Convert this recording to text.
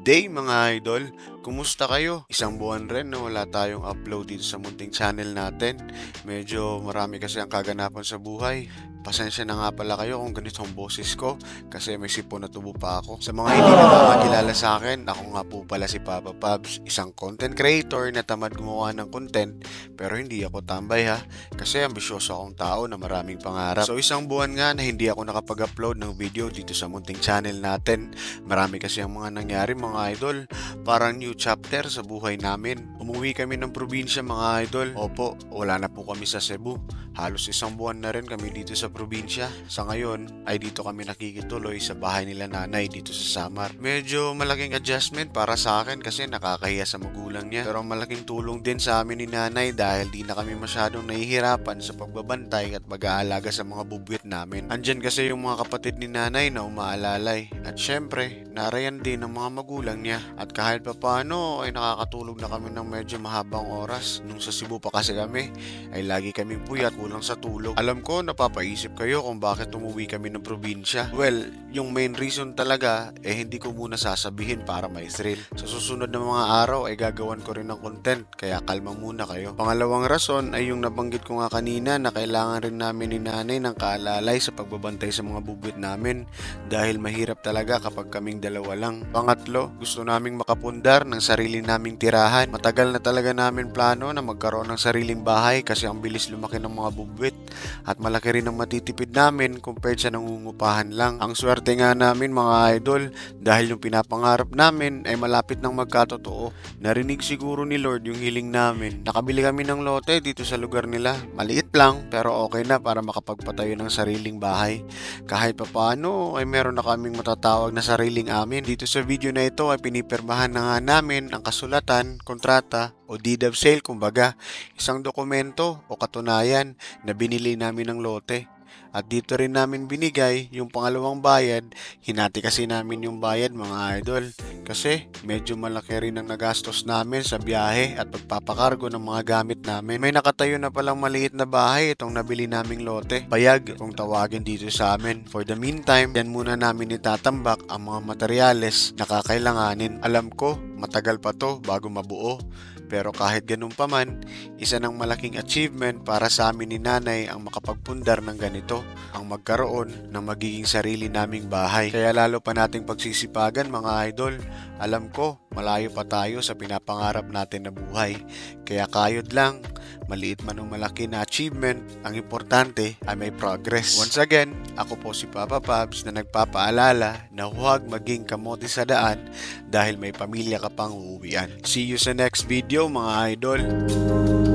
Day mga idol, kumusta kayo? Isang buwan rin na wala tayong upload dito sa munting channel natin. Medyo marami kasi ang kaganapan sa buhay. Pasensya na nga pala kayo kung ganito ang boses ko kasi may sipon na tubo pa ako. Sa mga hindi nakakakilala sa akin, ako nga po pala si Papa Pabs, isang content creator na tamad gumawa ng content pero hindi ako tambay ha kasi ambisyoso akong tao na maraming pangarap. So isang buwan nga na hindi ako nakapag-upload ng video dito sa munting channel natin. Marami kasi ang mga nangyari mga idol, parang new chapter sa buhay namin. Umuwi kami ng probinsya mga idol. Opo, wala na po kami sa Cebu. Halos isang buwan na rin kami dito sa probinsya. Sa ngayon ay dito kami nakikituloy sa bahay nila nanay dito sa Samar. Medyo malaking adjustment para sa akin kasi nakakahiya sa magulang niya. Pero malaking tulong din sa amin ni nanay dahil di na kami masyadong nahihirapan sa pagbabantay at pag-aalaga sa mga bubwit namin. Andyan kasi yung mga kapatid ni nanay na umaalalay. At syempre, narayan din ng mga magulang niya. At kahit pa paano ay nakakatulog na kami ng medyo mahabang oras. Nung sa Cebu pa kasi kami ay lagi kaming puyat kulang sa tulog. Alam ko napapaisip kayo kung bakit umuwi kami ng probinsya. Well, yung main reason talaga hindi ko muna sasabihin para may thrill. Sa susunod na mga araw ay gagawan ko rin ng content kaya kalma muna kayo. Pangalawang rason ay yung nabanggit ko nga kanina na kailangan rin namin ni nanay ng kaalalay sa pagbabantay sa mga bubwit namin dahil mahirap talaga kapag kaming dalawa lang. Pangatlo, gusto naming makapundar ng sarili naming tirahan. Matagal na talaga namin plano na magkaroon ng sariling bahay kasi ang bilis lumaki ng mga bubwit at malaki rin ang matitipid namin compared sa nangungupahan lang. Ang swerte nga namin mga idol dahil yung pinapangarap namin ay malapit nang magkatotoo. Narinig siguro ni Lord yung hiling namin. Nakabili kami ng lote dito sa lugar nila. Maliit lang pero okay na para makapagpatayo ng sariling bahay. Kahit papaano ay meron na kaming matatawag na sariling amin. Dito sa video na ito ay pinipirmahan na nga namin ang kasulatan, kontrata o deed of sale kumbaga, isang dokumento o katunayan na binili namin ng lote. At dito rin namin binigay yung pangalawang bayad. Hinati kasi namin yung bayad mga idol. Kasi medyo malaki rin ang nagastos namin sa biyahe at pagpapakargo ng mga gamit namin. May nakatayo na palang maliit na bahay itong nabili naming lote. Bayag kung tawagin dito sa amin. For the meantime, yan muna namin itatambak ang mga materyales na kakailanganin. Alam ko, matagal pa to bago mabuo. Pero kahit ganun pa man, isa ng malaking achievement para sa amin ni nanay ang makapagpundar ng ganito, ang magkaroon ng magiging sarili naming bahay. Kaya lalo pa nating pagsisipagan mga idol, alam ko malayo pa tayo sa pinapangarap natin na buhay. Kaya kayod lang, maliit man o malaki na achievement, ang importante ay may progress. Once again, ako po si Papa Pabs na nagpapaalala na huwag maging kamote sa daan dahil may pamilya ka pang uuwian. See you sa next video mga idol!